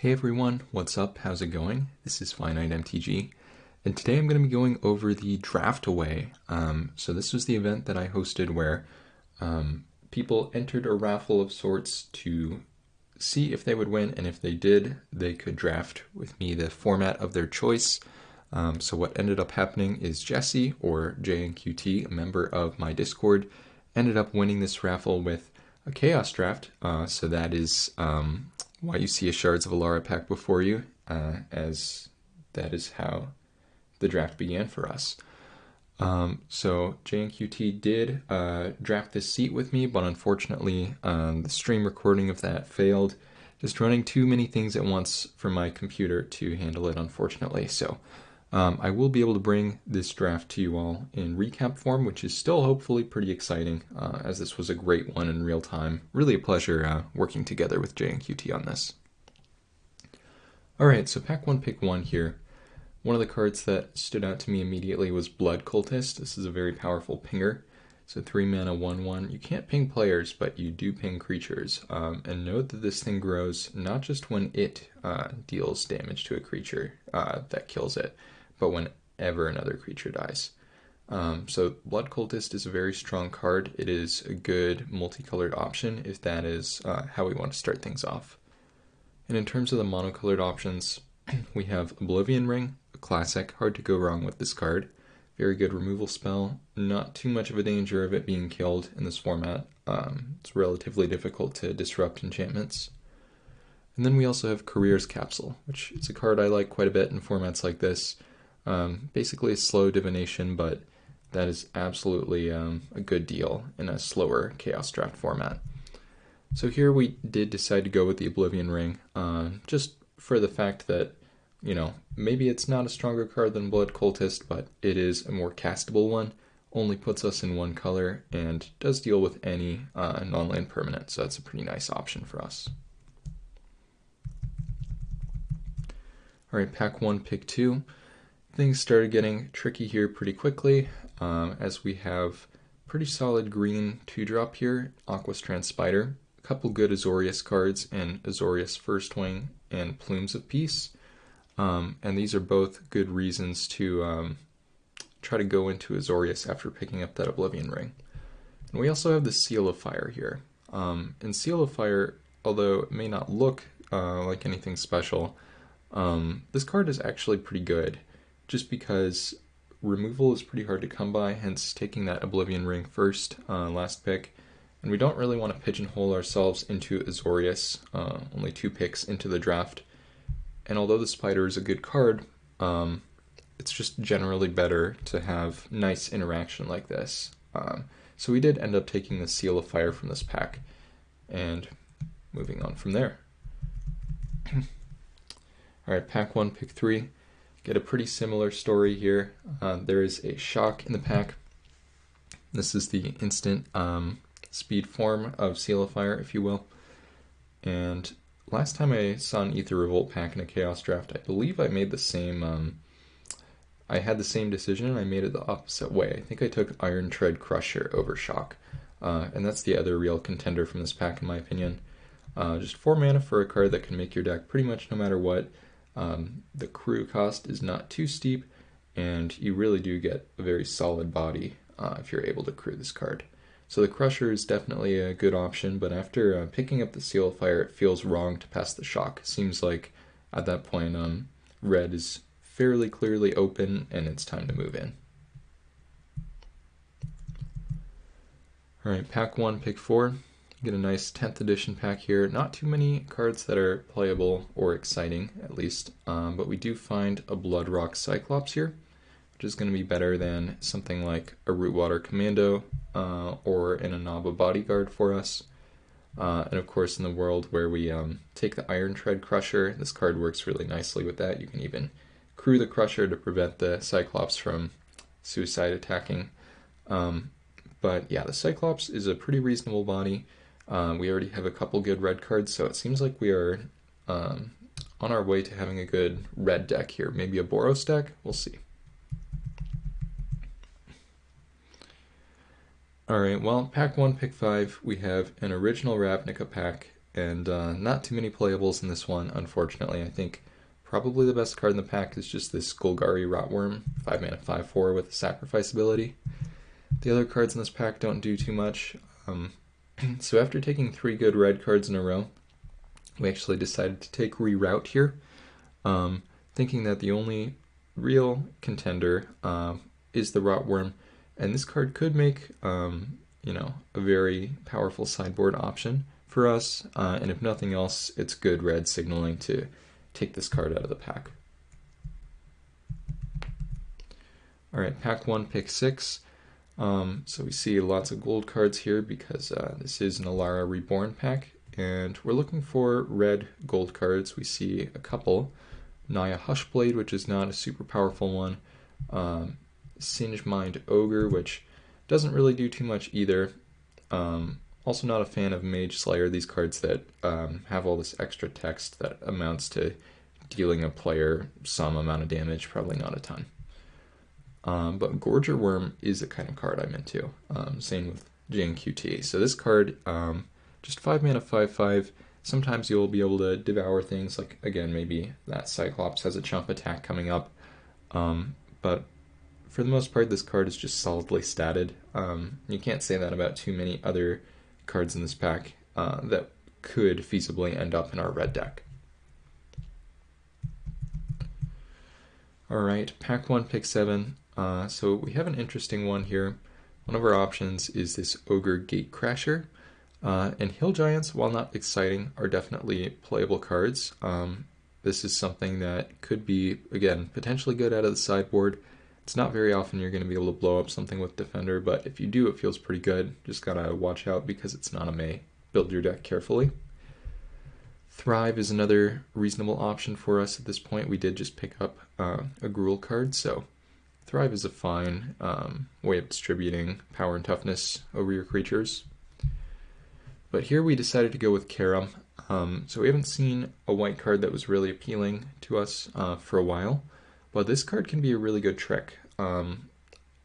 Hey everyone, what's up? How's it going? This is Finite MTG, and today I'm going to be going over the Draftaway. So this was the event that I hosted where people entered a raffle of sorts to see if they would win, and if they did, they could draft with me the format of their choice. So what ended up happening is Jesse, or jnqt, a member of my Discord, ended up winning this raffle with a Chaos Draft. So that is why you see a Shards of Alara pack before you, as that is how the draft began for us. So jnqt did draft this seat with me, but unfortunately the stream recording of that failed. Just running too many things at once for my computer to handle it, unfortunately. So I will be able to bring this draft to you all in recap form, which is still hopefully pretty exciting, as this was a great one in real time. Really a pleasure working together with jnqt on this. Alright, so pack 1, pick 1 here. One of the cards that stood out to me immediately was Blood Cultist. This is a very powerful pinger. So 3 mana, 1/1. You can't ping players, but you do ping creatures. And note that this thing grows not just when it deals damage to a creature that kills it, but whenever another creature dies. So Blood Cultist is a very strong card. It is a good multicolored option if that is how we want to start things off. And in terms of the monocolored options, we have Oblivion Ring, a classic, hard to go wrong with this card. Very good removal spell, not too much of a danger of it being killed in this format. It's relatively difficult to disrupt enchantments. And then we also have Careers Capsule, which is a card I like quite a bit in formats like this. Basically a slow divination, but that is absolutely a good deal in a slower Chaos Draft format. So here we did decide to go with the Oblivion Ring, just for the fact that, you know, maybe it's not a stronger card than Blood Cultist, but it is a more castable one, only puts us in one color, and does deal with any non-land permanent, so that's a pretty nice option for us. Alright, pack 1, pick 2. Things started getting tricky here pretty quickly, as we have pretty solid green 2-drop here, Aquastrand Spider, a couple good Azorius cards, and Azorius First Wing and Plumes of Peace. And these are both good reasons to try to go into Azorius after picking up that Oblivion Ring. And we also have the Seal of Fire here. And Seal of Fire, although it may not look like anything special, this card is actually pretty good, just because removal is pretty hard to come by, hence taking that Oblivion Ring first, last pick. And we don't really want to pigeonhole ourselves into Azorius, only 2 picks into the draft. And although the Spider is a good card, it's just generally better to have nice interaction like this. So we did end up taking the Seal of Fire from this pack, and moving on from there. Alright, pack 1, pick 3. Get a pretty similar story here. There is a Shock in the pack. This is the instant speed form of Seal of Fire, if you will. And last time I saw an Aether Revolt pack in a Chaos Draft, I believe I made the same, I had the same decision and I made it the opposite way. I think I took Iron Tread Crusher over Shock, and that's the other real contender from this pack in my opinion. Just 4 mana for a card that can make your deck pretty much no matter what. The crew cost is not too steep, and you really do get a very solid body if you're able to crew this card. So the Crusher is definitely a good option, but after picking up the Seal of Fire, it feels wrong to pass the Shock. Seems like at that point red is fairly clearly open and it's time to move in. Alright, pack 1, pick 4. Get a nice 10th edition pack here. Not too many cards that are playable or exciting, at least, but we do find a Bloodrock Cyclops here, which is going to be better than something like a Rootwater Commando or an Inaba Bodyguard for us. And of course, in the world where we take the Iron Tread Crusher, this card works really nicely with that. You can even crew the Crusher to prevent the Cyclops from suicide attacking. But yeah, the Cyclops is a pretty reasonable body. We already have a couple good red cards, so it seems like we are on our way to having a good red deck here. Maybe a Boros deck? We'll see. Alright, well, pack 1, pick 5, we have an original Ravnica pack, and not too many playables in this one, unfortunately. I think probably the best card in the pack is just this Golgari Rotworm, 5 mana 5/4 with a sacrifice ability. The other cards in this pack don't do too much. So after taking 3 good red cards in a row, we actually decided to take Reroute here, thinking that the only real contender is the Rotworm, and this card could make a very powerful sideboard option for us, and if nothing else, it's good red signaling to take this card out of the pack. Alright, pack 1, pick 6. So we see lots of gold cards here because this is an Alara Reborn pack, and we're looking for red gold cards. We see a couple. Naya Hushblade, which is not a super powerful one. Singe Mind Ogre, which doesn't really do too much either. Also not a fan of Mage Slayer, these cards that have all this extra text that amounts to dealing a player some amount of damage, probably not a ton. But Gorger Worm is a kind of card I'm into. Same with jnqt. So this card, just 5 mana 5/5. Sometimes you'll be able to devour things, like, again, maybe that Cyclops has a chump attack coming up. But for the most part, this card is just solidly statted. You can't say that about too many other cards in this pack that could feasibly end up in our red deck. Alright, pack 1, pick 7. So we have an interesting one here. One of our options is this Ogre Gatecrasher. And Hill Giants, while not exciting, are definitely playable cards. This is something that could be, again, potentially good out of the sideboard. It's not very often you're going to be able to blow up something with Defender, but if you do, it feels pretty good. Just gotta watch out because it's not a May. Build your deck carefully. Thrive is another reasonable option for us at this point. We did just pick up a Gruul card, so Thrive is a fine way of distributing power and toughness over your creatures. But here we decided to go with Karam. So we haven't seen a white card that was really appealing to us for a while, but this card can be a really good trick.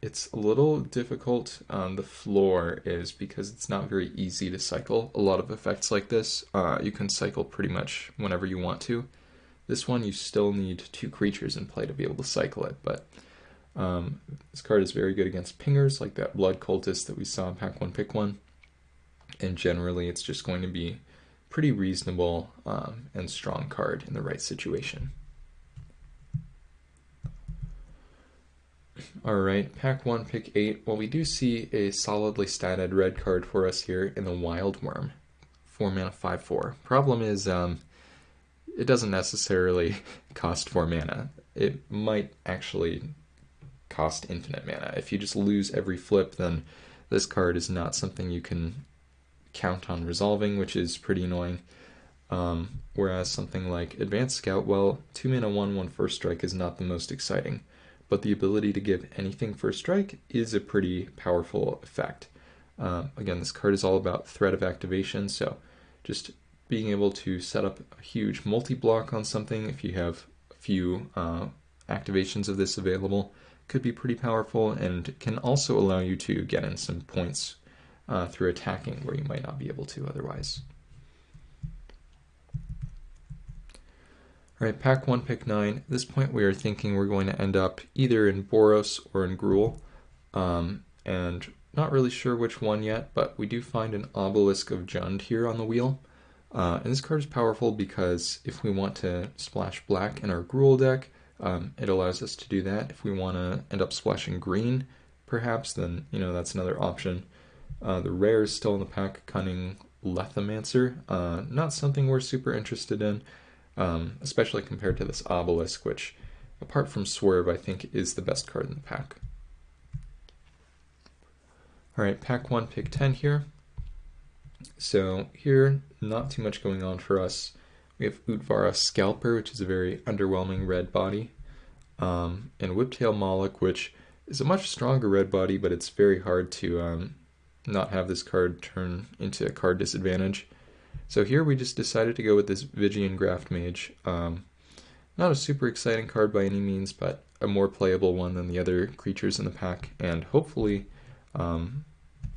It's a little difficult on the floor is because it's not very easy to cycle a lot of effects like this. You can cycle pretty much whenever you want to. This one you still need 2 creatures in play to be able to cycle it, but this card is very good against pingers like that Blood Cultist that we saw in pack 1, pick 1. And generally it's just going to be pretty reasonable and strong card in the right situation. Alright, pack 1, pick 8. Well, we do see a solidly statted red card for us here in the Wild Worm. 4 mana 5/4. Problem is, it doesn't necessarily cost 4 mana. It might actually cost infinite mana. If you just lose every flip, then this card is not something you can count on resolving, which is pretty annoying. Whereas something like Advanced Scout, well, 2 mana 1/1 first strike is not the most exciting, but the ability to give anything first strike is a pretty powerful effect. Again, this card is all about threat of activation, so just being able to set up a huge multi-block on something if you have a few activations of this available could be pretty powerful, and can also allow you to get in some points through attacking where you might not be able to otherwise. Alright, pack 1, pick 9. At this point we are thinking we're going to end up either in Boros or in Gruul, and not really sure which one yet, but we do find an Obelisk of Jund here on the wheel. And this card is powerful because if we want to splash black in our Gruul deck, it allows us to do that. If we want to end up splashing green, perhaps, then that's another option. The rare is still in the pack, Cunning Lethomancer. Not something we're super interested in, especially compared to this Obelisk, which, apart from Swerve, I think is the best card in the pack. Alright, pack 1, pick 10 here. So here, not too much going on for us. We have Utvara Scalper, which is a very underwhelming red body, and Whiptail Moloch, which is a much stronger red body, but it's very hard to not have this card turn into a card disadvantage. So here we just decided to go with this Vigian Graft Mage. Not a super exciting card by any means, but a more playable one than the other creatures in the pack, and hopefully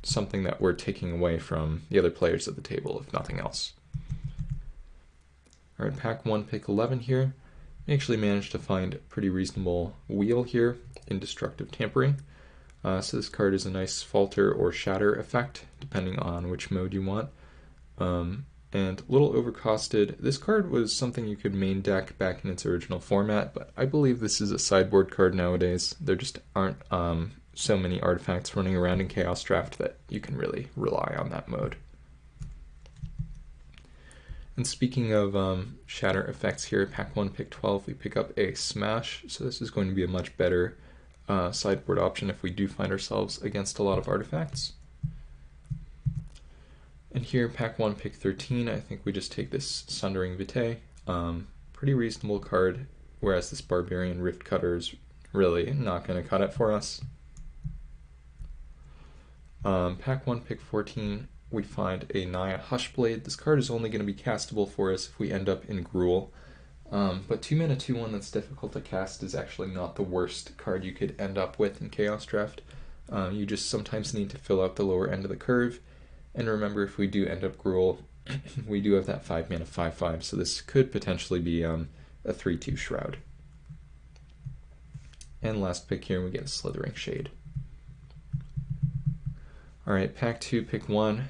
something that we're taking away from the other players at the table, if nothing else. Alright, pack 1, pick 11 here. We actually managed to find a pretty reasonable wheel here in Destructive Tampering. So this card is a nice falter or shatter effect, depending on which mode you want. And a little overcosted. This card was something you could main deck back in its original format, but I believe this is a sideboard card nowadays. There just aren't so many artifacts running around in Chaos Draft that you can really rely on that mode. And speaking of shatter effects here, pack 1, pick 12, we pick up a Smash, so this is going to be a much better sideboard option if we do find ourselves against a lot of artifacts. And here, pack 1, pick 13, I think we just take this Sundering Vitae. Pretty reasonable card, whereas this Barbarian Rift Cutter is really not going to cut it for us. Pack 1, pick 14, we find a Naya Hushblade. This card is only going to be castable for us if we end up in Gruul. But 2 mana 2/1 that's difficult to cast is actually not the worst card you could end up with in Chaos Draft. You just sometimes need to fill out the lower end of the curve. And remember, if we do end up Gruul, we do have that 5 mana 5/5, so this could potentially be a 3/2 Shroud. And last pick here, we get a Slithering Shade. Alright, pack 2, pick 1.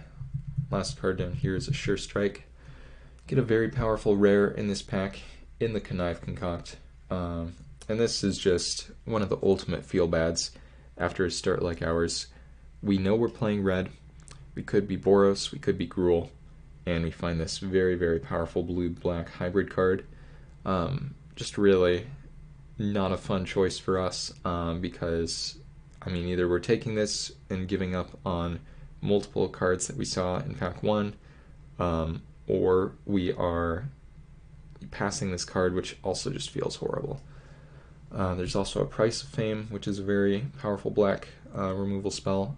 Last card down here is a Sure Strike. Get a very powerful rare in this pack in the Connive Concoct. And this is just one of the ultimate feel-bads after a start like ours. We know we're playing red. We could be Boros, we could be Gruul, and we find this very, very powerful blue-black hybrid card. Just really not a fun choice for us because, I mean, either we're taking this and giving up on multiple cards that we saw in pack 1, or we are passing this card, which also just feels horrible. There's also a Price of Fame, which is a very powerful black removal spell.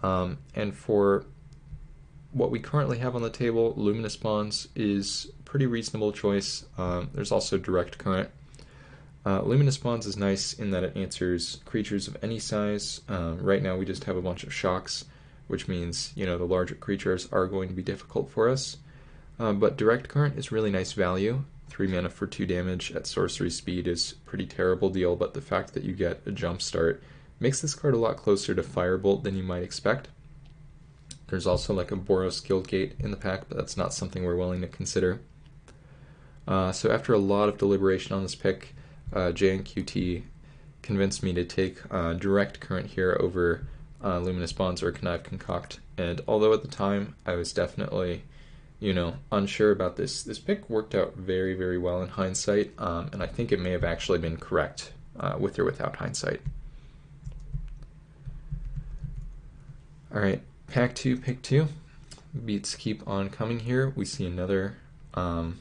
And for what we currently have on the table, Luminous Bonds is a pretty reasonable choice. There's also Direct Current. Luminous Bonds is nice in that it answers creatures of any size. Right now we just have a bunch of shocks, which means, you know, the larger creatures are going to be difficult for us. But Direct Current is really nice value. 3 mana for 2 damage at sorcery speed is a pretty terrible deal, but the fact that you get a jump start makes this card a lot closer to Firebolt than you might expect. There's also like a Boros Guildgate in the pack, but that's not something we're willing to consider. So after a lot of deliberation on this pick, jnqt convinced me to take Direct Current here over Luminous Bonds or Connive Concoct. And although at the time I was definitely, you know, unsure about this pick worked out very, very well in hindsight, and I think it may have actually been correct with or without hindsight. Alright, pack 2, pick 2. Beats keep on coming here. We see another kind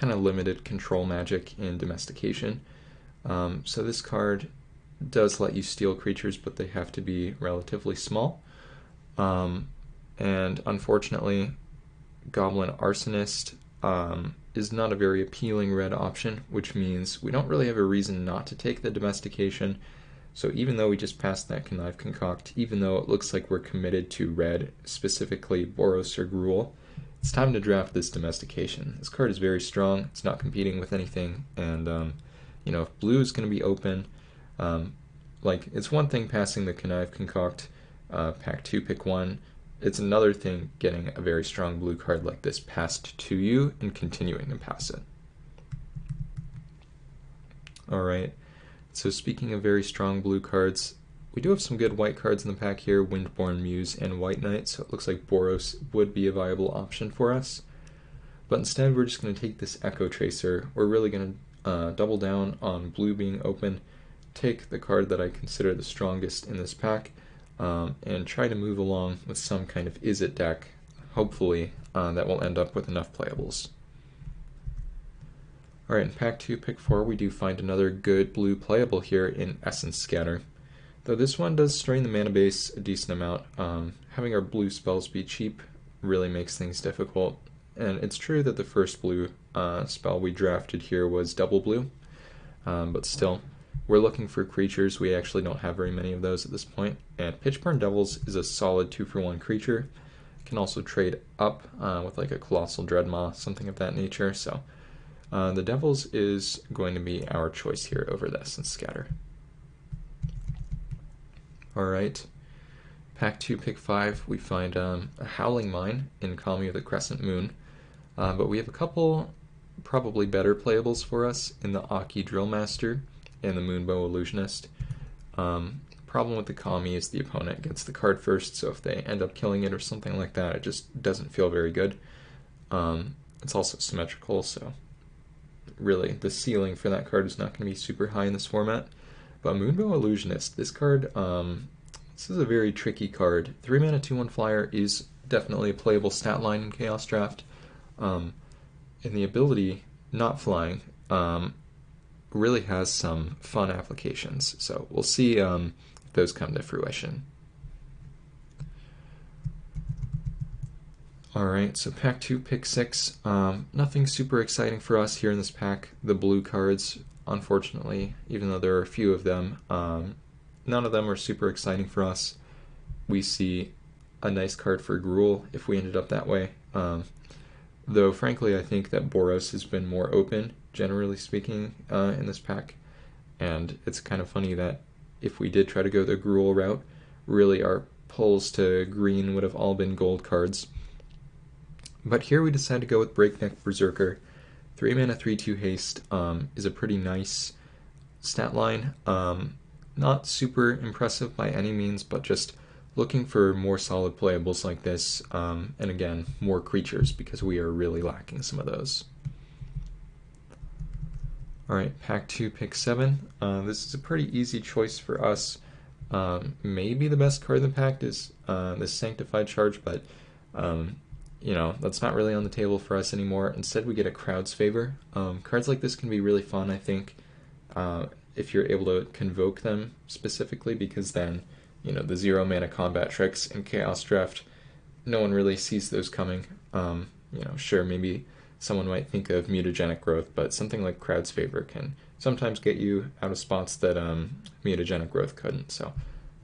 of limited control magic in Domestication. So this card does let you steal creatures, but they have to be relatively small. And unfortunately, Goblin Arsonist is not a very appealing red option, which means we don't really have a reason not to take the Domestication. So even though we just passed that Connive Concoct, even though it looks like we're committed to red, specifically Boros or Gruul, it's time to draft this Domestication. This card is very strong, it's not competing with anything, and you know, if blue is going to be open, like, it's one thing passing the Connive Concoct, pack 2, pick 1, it's another thing getting a very strong blue card like this passed to you and continuing to pass it. Alright. So speaking of very strong blue cards, we do have some good white cards in the pack here, Windborn Muse and White Knight, so it looks like Boros would be a viable option for us. But instead we're just going to take this Echo Tracer. We're really going to double down on blue being open, take the card that I consider the strongest in this pack, and try to move along with some kind of Izzet deck, hopefully, that will end up with enough playables. Alright, in pack 2, pick 4, we do find another good blue playable here in Essence Scatter. Though this one does strain the mana base a decent amount, having our blue spells be cheap really makes things difficult. And it's true that the first blue spell we drafted here was double blue, but still, we're looking for creatures. We actually don't have very many of those at this point. And Pitchburn Devils is a solid 2-for-1 creature. Can also trade up with like a Colossal Dreadmaw, something of that nature. So The Devils is going to be our choice here over this and Scatter. Alright, pack 2, pick 5, we find a Howling Mine in Kami of the Crescent Moon, but we have a couple probably better playables for us in the Aki Drillmaster and the Moonbow Illusionist. Problem with the Kami is the opponent gets the card first, so if they end up killing it or something like that, it just doesn't feel very good. It's also symmetrical, so really the ceiling for that card is not going to be super high in this format. But Moonbow Illusionist, this card, this is a very tricky card. 3 mana 2/1 flyer is definitely a playable stat line in Chaos Draft. And the ability, not flying, really has some fun applications. So we'll see if those come to fruition. Alright, so pack 2, pick 6. Nothing super exciting for us here in this pack. The blue cards, unfortunately, even though there are a few of them, none of them are super exciting for us. We see a nice card for Gruul if we ended up that way. Though, frankly, I think that Boros has been more open, generally speaking, in this pack. And it's kind of funny that if we did try to go the Gruul route, really our pulls to green would have all been gold cards. But here we decided to go with Breakneck Berserker. 3 mana 3/2 haste is a pretty nice stat line. Not super impressive by any means, but just looking for more solid playables like this, and again, more creatures, because we are really lacking some of those. Alright, pack 2, pick 7. This is a pretty easy choice for us. Maybe the best card in the pack is this Sanctified Charge, but you know, that's not really on the table for us anymore. Instead, we get a Crowd's Favor. Cards like this can be really fun, I think, if you're able to convoke them specifically, because then, you know, the 0 mana combat tricks in Chaos Draft, no one really sees those coming. You know, sure, maybe someone might think of Mutagenic Growth, but something like Crowd's Favor can sometimes get you out of spots that Mutagenic Growth couldn't. So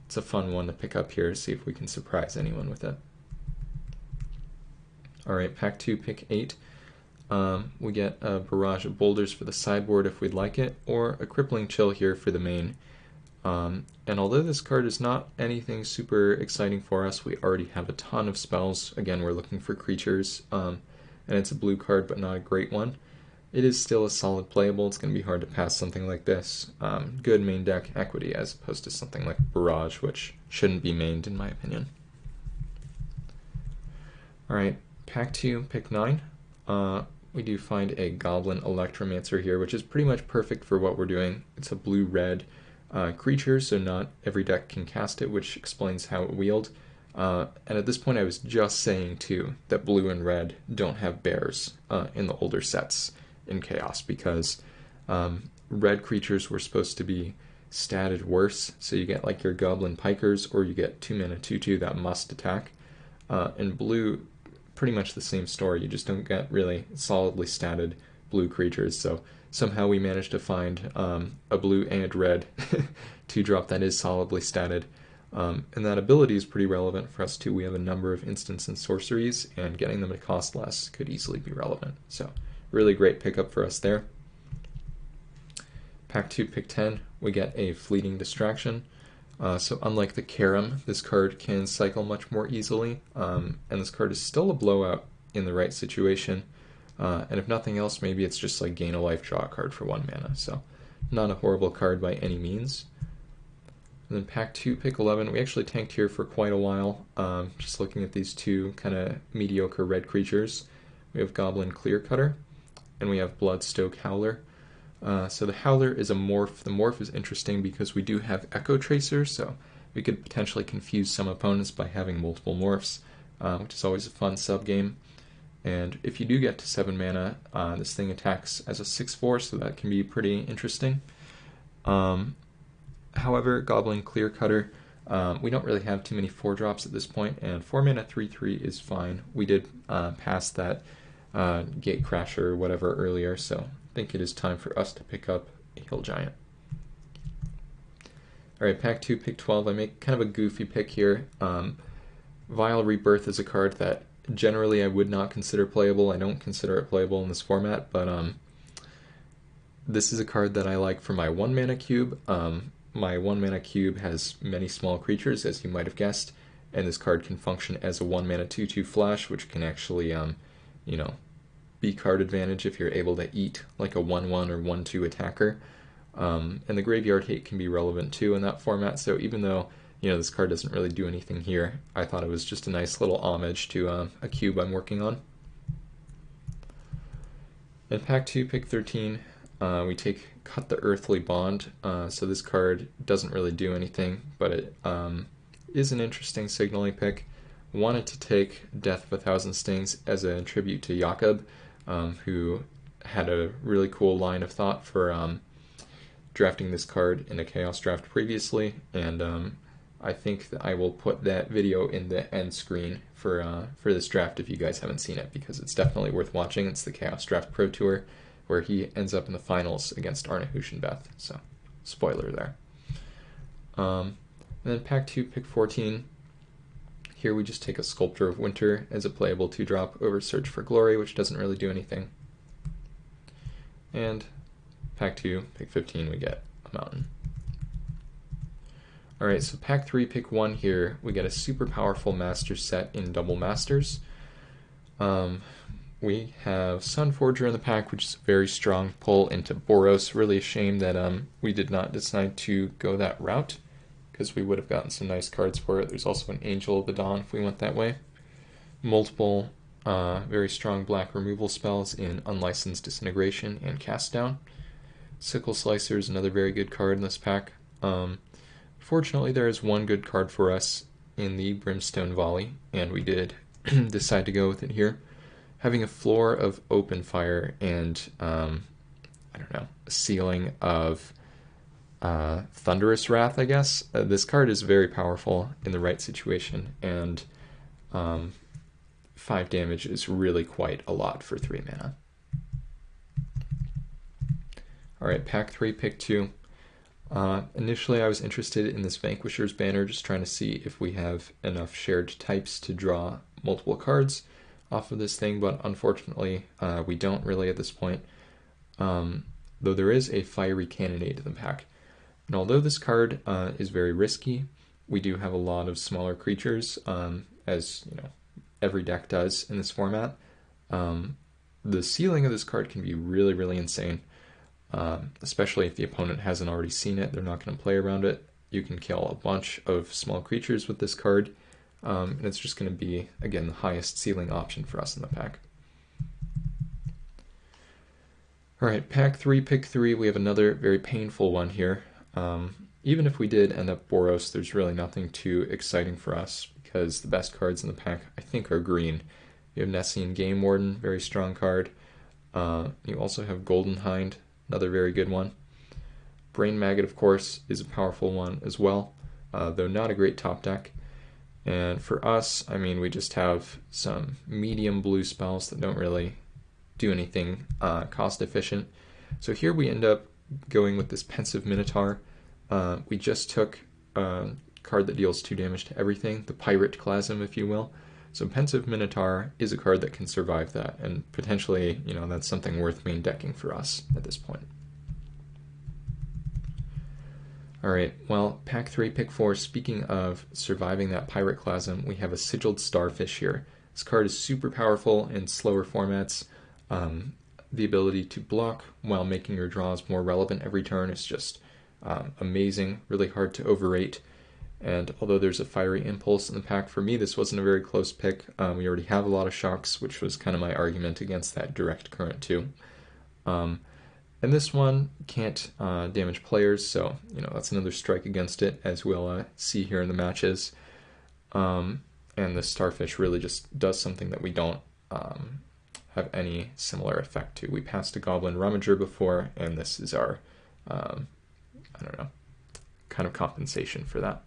it's a fun one to pick up here, see if we can surprise anyone with it. Alright, pack 2, pick 8. We get a Barrage of Boulders for the sideboard if we'd like it, or a Crippling Chill here for the main. And although this card is not anything super exciting for us, we already have a ton of spells. Again, we're looking for creatures, and it's a blue card, but not a great one. It is still a solid playable. It's going to be hard to pass something like this. Good main deck equity as opposed to something like Barrage, which shouldn't be mained in my opinion. Alright, pack 2, pick 9. We do find a Goblin Electromancer here, which is pretty much perfect for what we're doing. It's a blue-red creature, so not every deck can cast it, which explains how it wield. And at this point I was just saying too that blue and red don't have bears in the older sets in Chaos, because red creatures were supposed to be statted worse, so you get like your Goblin Pikers, or you get 2 mana 2/2 that must attack. And blue, pretty much the same story, you just don't get really solidly statted blue creatures, so somehow we managed to find a blue and red 2-drop that is solidly statted. And that ability is pretty relevant for us too. We have a number of instants and sorceries, and getting them to cost less could easily be relevant. So really great pickup for us there. Pack 2, pick 10, we get a Fleeting Distraction. So unlike the Karam, this card can cycle much more easily, and this card is still a blowout in the right situation. And if nothing else, maybe it's just like gain a life, draw a card for 1 mana. So not a horrible card by any means. And then pack 2, pick 11. We actually tanked here for quite a while, just looking at these two kind of mediocre red creatures. We have Goblin Clearcutter, and we have Bloodstoke Howler. So the Howler is a morph. The morph is interesting because we do have Echo Tracer, so we could potentially confuse some opponents by having multiple morphs, which is always a fun sub-game. And if you do get to 7 mana, this thing attacks as a 6/4, so that can be pretty interesting. However, Goblin Clearcutter, we don't really have too many 4-drops at this point, and 4 mana 3/3 is fine. We did pass that Gate Crasher or whatever earlier, so I think it is time for us to pick up a Hill Giant. Alright, pack 2, pick 12. I make kind of a goofy pick here. Vile Rebirth is a card that generally I would not consider playable. I don't consider it playable in this format, but This is a card that I like for my 1 mana cube. My 1 mana cube has many small creatures, as you might have guessed, and this card can function as a 1 mana 2/2 flash, which can actually, you know, be card advantage if you're able to eat like a 1/1 or 1/2 attacker. And the graveyard hate can be relevant too in that format. So even though this card doesn't really do anything here, I thought it was just a nice little homage to a cube I'm working on. In pack 2, pick 13, we take Cut the Earthly Bond. So this card doesn't really do anything, but it is an interesting signaling pick. Wanted to take Death of a Thousand Stings as a tribute to Jakob, who had a really cool line of thought for drafting this card in a Chaos draft previously, and I think that I will put that video in the end screen for this draft if you guys haven't seen it, because it's definitely worth watching. It's the Chaos Draft Pro Tour, where he ends up in the finals against Arne Huschenbeth, so spoiler there. And then pack 2, pick 14. Here we just take a Sculptor of Winter as a playable 2-drop over Search for Glory, which doesn't really do anything. And pack 2, pick 15, we get a Mountain. Alright, so pack 3, pick 1 here, we get a super powerful master set in Double Masters. We have Sunforger in the pack, which is a very strong pull into Boros. Really a shame that we did not decide to go that route, because we would have gotten some nice cards for it. There's also an Angel of the Dawn if we went that way. Multiple very strong black removal spells in Unlicensed Disintegration and Cast Down. Sickle Slicer is another very good card in this pack. Fortunately, there is one good card for us in the Brimstone Volley, and we did decide to go with it here. Having a floor of Open Fire and, I don't know, a ceiling of Thunderous Wrath, I guess. This card is very powerful in the right situation, and 5 damage is really quite a lot for 3 mana. Alright, pack 3, pick 2. Initially I was interested in this Vanquisher's Banner, just trying to see if we have enough shared types to draw multiple cards off of this thing, but unfortunately we don't really at this point, though there is a Fiery Cannonade in the pack. And although this card is very risky, we do have a lot of smaller creatures, as every deck does in this format. The ceiling of this card can be really, really insane. Especially if the opponent hasn't already seen it, they're not going to play around it. You can kill a bunch of small creatures with this card, and it's just going to be, again, the highest ceiling option for us in the pack. Alright, pack 3, pick 3, we have another very painful one here. Even if we did end up Boros, there's really nothing too exciting for us, because the best cards in the pack, I think, are green. You have Nessian Game Warden, very strong card. You also have Golden Hind, another very good one. Brain Maggot, of course, is a powerful one as well, though not a great top deck. And for us, I mean, we just have some medium blue spells that don't really do anything cost efficient. So here we end up going with this Pensive Minotaur. We just took a card that deals 2 damage to everything, the Pirate Chasm, if you will. So Pensive Minotaur is a card that can survive that, and potentially, that's something worth main decking for us at this point. Alright, well, pack 3, pick 4, speaking of surviving that Pirate Chasm, we have a Sigiled Starfish here. This card is super powerful in slower formats. The ability to block while making your draws more relevant every turn is just amazing, really hard to overrate. And although there's a Fiery Impulse in the pack, for me this wasn't a very close pick. We already have a lot of shocks, which was kind of my argument against that direct current too. And this one can't damage players, so that's another strike against it, as we'll see here in the matches. And the Starfish really just does something that we don't have any similar effect to. We passed a Goblin Rummager before, and this is our, I don't know, kind of compensation for that.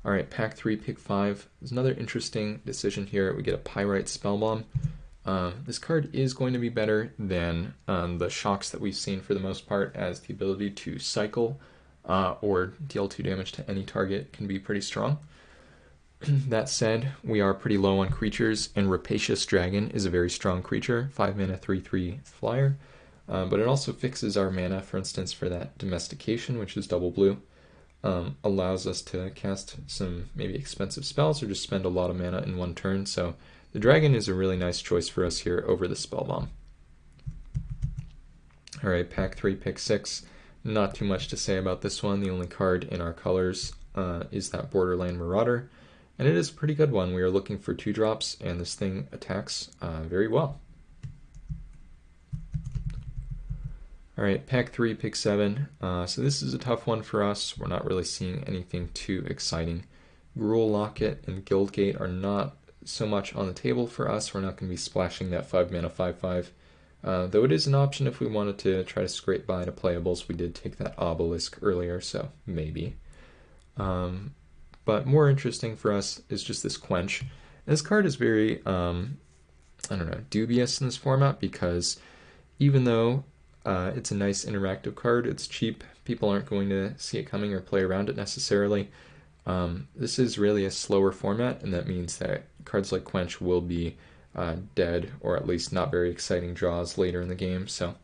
Alright, pack 3, pick 5. There's another interesting decision here. We get a Pyrite Spellbomb. This card is going to be better than the shocks that we've seen for the most part, as the ability to cycle or deal 2 damage to any target can be pretty strong. That said, we are pretty low on creatures, and Rapacious Dragon is a very strong creature, 5 mana, 3/3 flyer. but it also fixes our mana, for instance, for that domestication, which is double blue. Allows us to cast some maybe expensive spells or just spend a lot of mana in one turn. So the dragon is a really nice choice for us here over the spell bomb. Alright, pack 3, pick 6. Not too much to say about this one. The only card in our colors is that Borderland Marauder, and it is a pretty good one. We are looking for 2 drops, and this thing attacks very well. Alright, pack 3, pick 7. So this is a tough one for us. We're not really seeing anything too exciting. Gruul Locket and Guildgate are not so much on the table for us. We're not going to be splashing that 5 mana 5/5. Though it is an option if we wanted to try to scrape by to playables. We did take that Obelisk earlier, so maybe. But more interesting for us is just this Quench. And this card is very, I don't know, dubious in this format, because even though it's a nice interactive card, it's cheap, people aren't going to see it coming or play around it necessarily. This is really a slower format, and that means that cards like Quench will be dead, or at least not very exciting draws later in the game. So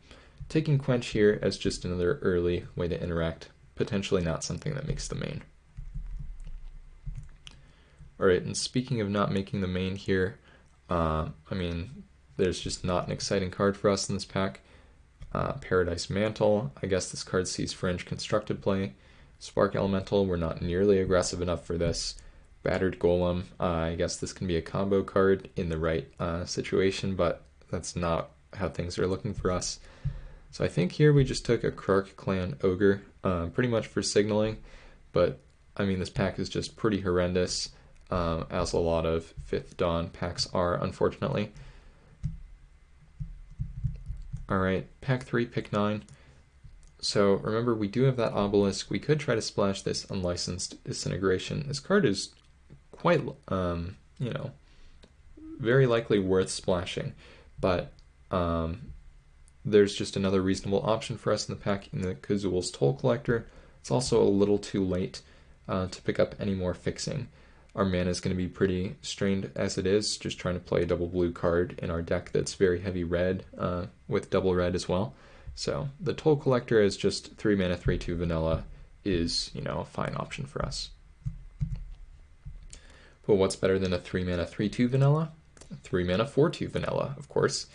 taking Quench here as just another early way to interact, potentially not something that makes the main. Alright, and speaking of not making the main here, I mean, there's just not an exciting card for us in this pack. Paradise Mantle, I guess this card sees Fringe constructed play. Spark Elemental, we're not nearly aggressive enough for this. Battered Golem, I guess this can be a combo card in the right situation, but that's not how things are looking for us. So I think here we just took a Krark Clan Ogre, pretty much for signaling, but I mean this pack is just pretty horrendous, as a lot of 5th Dawn packs are, unfortunately. Alright, pack 3, pick 9. So remember, we do have that Obelisk. We could try to splash this Unlicensed Disintegration. This card is quite, you know, very likely worth splashing, but there's just another reasonable option for us in the pack in the Kazul's Toll Collector. It's also a little too late to pick up any more fixing. Our mana is going to be pretty strained as it is, just trying to play a double blue card in our deck that's very heavy red, with double red as well. So the Toll Collector as just 3 mana 3/2 vanilla is, you know, a fine option for us. But what's better than a 3 mana 3/2 vanilla? A 3 mana 4/2 vanilla, of course.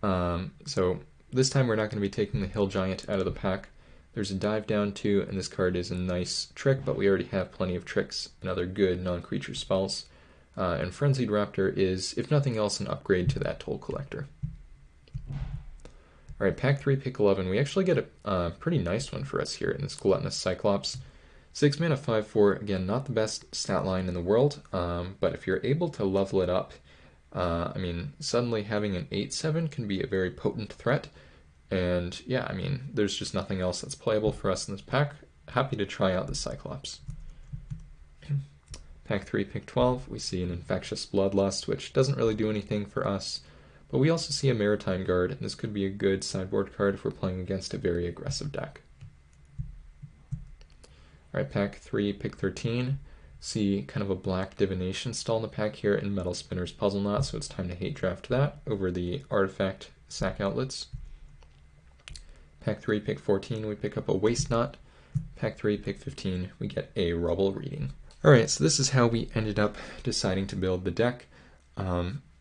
So this time we're not going to be taking the Hill Giant out of the pack. There's a Dive Down too, and this card is a nice trick, but we already have plenty of tricks and other good non-creature spells. And Frenzied Raptor is, if nothing else, an upgrade to that Toll Collector. Alright, pack 3, pick 11. We actually get a pretty nice one for us here in this Gluttonous Cyclops. 6 mana 5/4, again, not the best stat line in the world, but if you're able to level it up, I mean, suddenly having an 8/7 can be a very potent threat. And yeah, I mean, there's just nothing else that's playable for us in this pack. Happy to try out the Cyclops. Pack 3, pick 12. We see an Infectious Bloodlust, which doesn't really do anything for us. But we also see a Maritime Guard, and this could be a good sideboard card if we're playing against a very aggressive deck. Alright, pack 3, pick 13. See kind of a black divination stall in the pack here in Metal Spinner's Puzzle Knot, so it's time to hate draft that over the artifact sack outlets. Pack 3, pick 14, we pick up a Waste Knot. Pack 3, pick 15, we get a Rubble Reading. Alright, so this is how we ended up deciding to build the deck.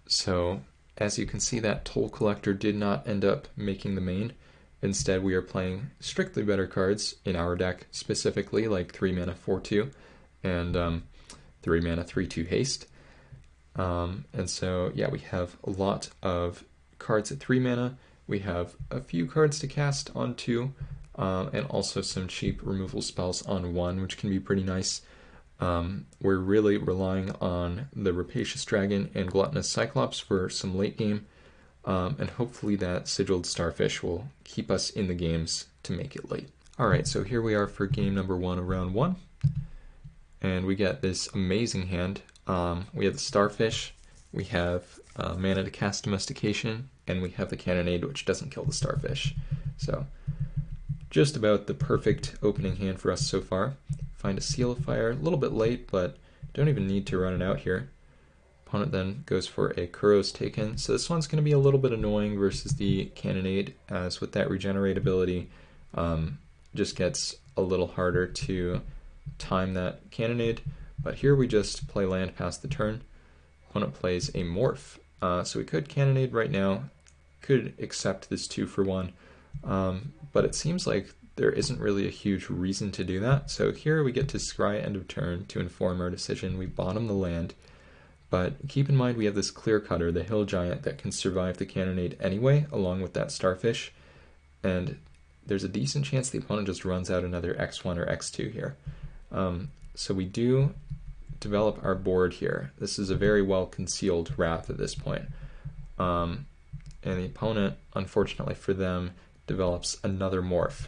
So as you can see, that Toll Collector did not end up making the main. Instead, we are playing strictly better cards in our deck, specifically like 3 mana 4/2 and 3 mana 3/2 haste. And so yeah, we have a lot of cards at 3 mana. We have a few cards to cast on 2, and also some cheap removal spells on 1, which can be pretty nice. We're really relying on the Rapacious Dragon and Gluttonous Cyclops for some late game, and hopefully that Sigiled Starfish will keep us in the games to make it late. Alright, so here we are for game number 1 of round 1, and we get this amazing hand. We have the Starfish, we have mana to cast Domestication, and we have the Cannonade, which doesn't kill the Starfish. So just about the perfect opening hand for us so far. Find a Seal of Fire, a little bit late, but don't even need to run it out here. Opponent then goes for a Kuro's Taken. So this one's going to be a little bit annoying versus the Cannonade, as with that regenerate ability, just gets a little harder to time that Cannonade. But here we just play land past the turn. Opponent plays a Morph. So we could Cannonade right now, could accept this 2-for-1, but it seems like there isn't really a huge reason to do that. So here we get to scry end of turn to inform our decision. We bottom the land, but keep in mind we have this Clear Cutter, the Hill Giant, that can survive the Cannonade anyway, along with that Starfish, and there's a decent chance the opponent just runs out another X1 or X2 here. So we do develop our board here. This is a very well concealed Wrath at this point. And the opponent, unfortunately for them, develops another Morph.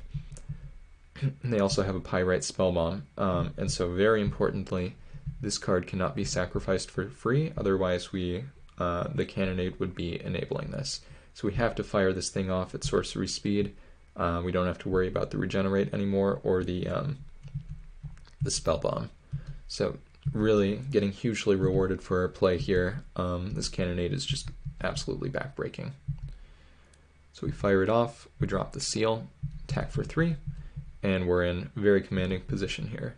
They also have a Pyrite Spellbomb, and so very importantly, this card cannot be sacrificed for free, otherwise the Cannonade would be enabling this. So we have to fire this thing off at sorcery speed. We don't have to worry about the regenerate anymore or the Spellbomb. So really getting hugely rewarded for our play here. This Cannonade is just absolutely backbreaking. So we fire it off, we drop the seal, attack for 3, and we're in very commanding position here.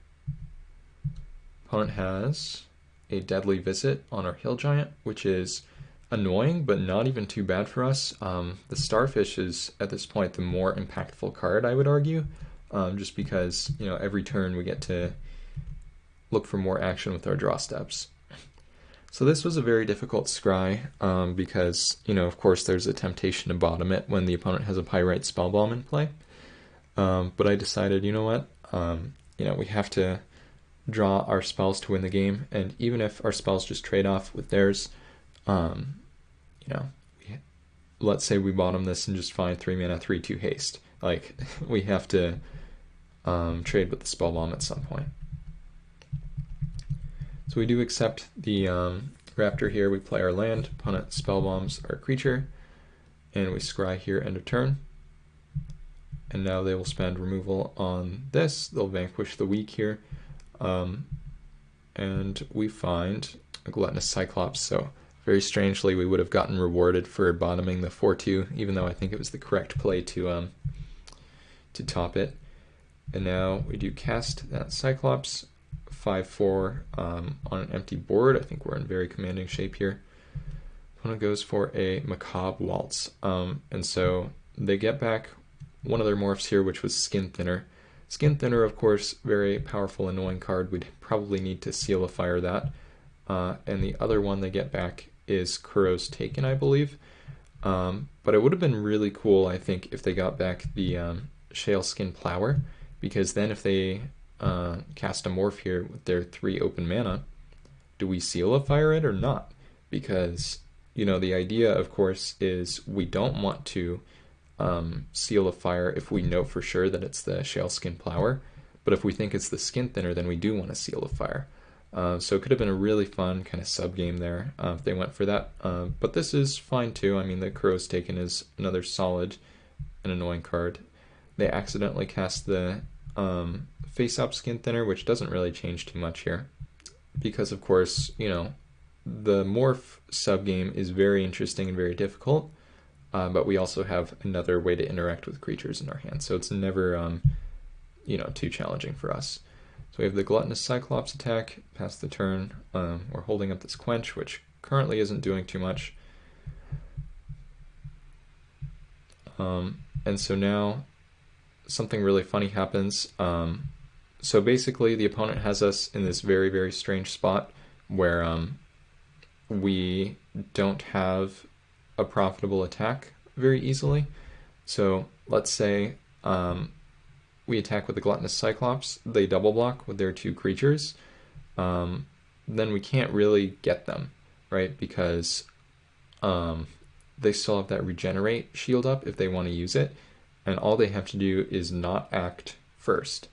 Opponent has a Deadly Visit on our Hill Giant, which is annoying, but not even too bad for us. The Starfish is, at this point, the more impactful card, I would argue, just because, you know, every turn we get to look for more action with our draw steps. So this was a very difficult scry, because, you know, of course there's a temptation to bottom it when the opponent has a Pyrite Spellbomb in play. But I decided, you know what, you know, we have to draw our spells to win the game, and even if our spells just trade off with theirs, you know, let's say we bottom this and just find 3 mana 3/2 haste. Like, we have to trade with the Spellbomb at some point. So we do accept the Raptor here. We play our land, opponent Spellbombs our creature, and we scry here end of turn. And now they will spend removal on this. They'll vanquish the weak here. And we find a Gluttonous Cyclops. So very strangely, we would have gotten rewarded for bottoming the 4/2, even though I think it was the correct play to top it. And now we do cast that Cyclops, 5/4 on an empty board. I think we're in very commanding shape here. Opponent goes for a Macabre Waltz. And so they get back one of their morphs here, which was Skin Thinner. Skin Thinner, of course, very powerful, annoying card. We'd probably need to Seal of Fire that. And the other one they get back is Kuro's Taken, I believe. But it would have been really cool, I think, if they got back the Shaleskin Plower, because then if they cast a morph here with their 3 open mana, do we Seal of Fire it or not? Because, you know, the idea, of course, is we don't want to Seal of Fire if we know for sure that it's the Shaleskin Plower, but if we think it's the Skin Thinner, then we do want to Seal of Fire. So it could have been a really fun kind of sub-game there if they went for that. But this is fine too. I mean, the Kuro's Taken is another solid and annoying card. They accidentally cast the face-up Skin Thinner, which doesn't really change too much here. Because, of course, you know, the Morph sub-game is very interesting and very difficult, but we also have another way to interact with creatures in our hand. So it's never, you know, too challenging for us. So we have the Gluttonous Cyclops attack, past the turn. We're holding up this Quench, which currently isn't doing too much. And so now something really funny happens. So basically the opponent has us in this very, very strange spot where we don't have a profitable attack very easily. So let's say we attack with the Gluttonous Cyclops, they double block with their 2 creatures, then we can't really get them, right? Because they still have that regenerate shield up if they want to use it, and all they have to do is not act first.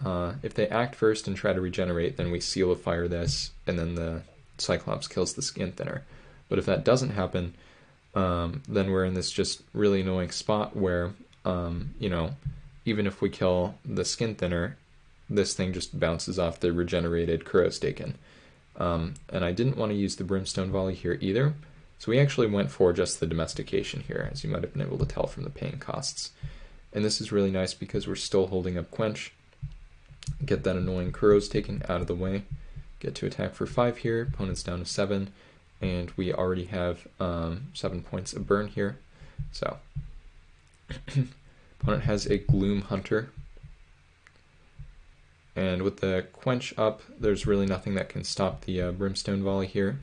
If they act first and try to regenerate, then we Seal of Fire this, and then the Cyclops kills the Skin Thinner. But if that doesn't happen, then we're in this just really annoying spot where, you know, even if we kill the Skin Thinner, this thing just bounces off the regenerated Kuro's Taken. And I didn't want to use the Brimstone Volley here either, so we actually went for just the Domestication here, as you might have been able to tell from the paying costs. And this is really nice because we're still holding up Quench. Get that annoying Kuros taken out of the way. Get to attack for 5 here, opponent's down to 7, and we already have 7 points of burn here. So, opponent has a Gloom Hunter. And with the Quench up, there's really nothing that can stop the Brimstone Volley here.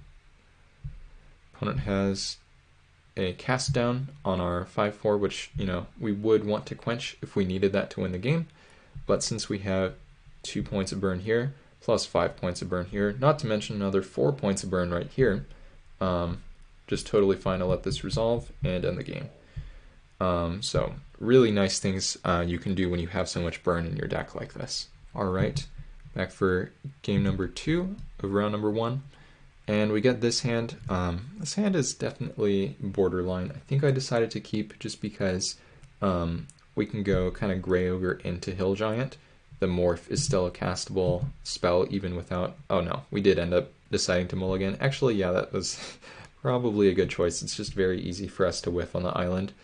Opponent has a Cast Down on our 5/4, which, we would want to Quench if we needed that to win the game. But since we have 2 points of burn here, plus 5 points of burn here, not to mention another 4 points of burn right here, just totally fine to let this resolve and end the game. So really nice things you can do when you have so much burn in your deck like this. Alright, back for game number 2 of round number 1. And we get this hand. This hand is definitely borderline. I think I decided to keep just because we can go kind of Gray Ogre into Hill Giant. The Morph is still a castable spell even without... Oh no, we did end up deciding to mulligan. Actually, yeah, that was probably a good choice. It's just very easy for us to whiff on the island.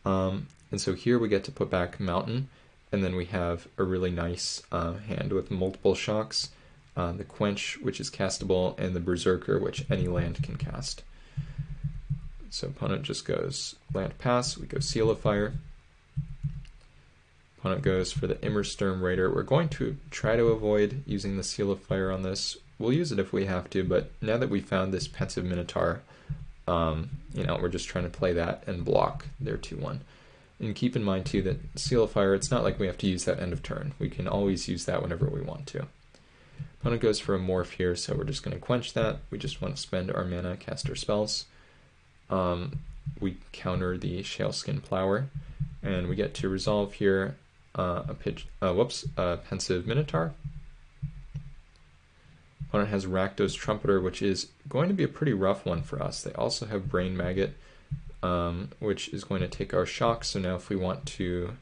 And so here we get to put back Mountain, and then we have a really nice hand with multiple shocks. The Quench, which is castable, and the Berserker, which any land can cast. So opponent just goes land pass, we go Seal of Fire. Opponent goes for the Immersturm Raider. We're going to try to avoid using the Seal of Fire on this. We'll use it if we have to, but now that we found this Pensive Minotaur, we're just trying to play that and block their 2/1. And keep in mind too that Seal of Fire, it's not like we have to use that end of turn. We can always use that whenever we want to. Opponent goes for a Morph here, so we're just going to Quench that. We just want to spend our mana, cast our spells. We counter the Shaleskin Plower, and we get to resolve here a Pensive Minotaur. Opponent has Rakdos Trumpeter, which is going to be a pretty rough one for us. They also have Brain Maggot, which is going to take our shock. So now if we want to,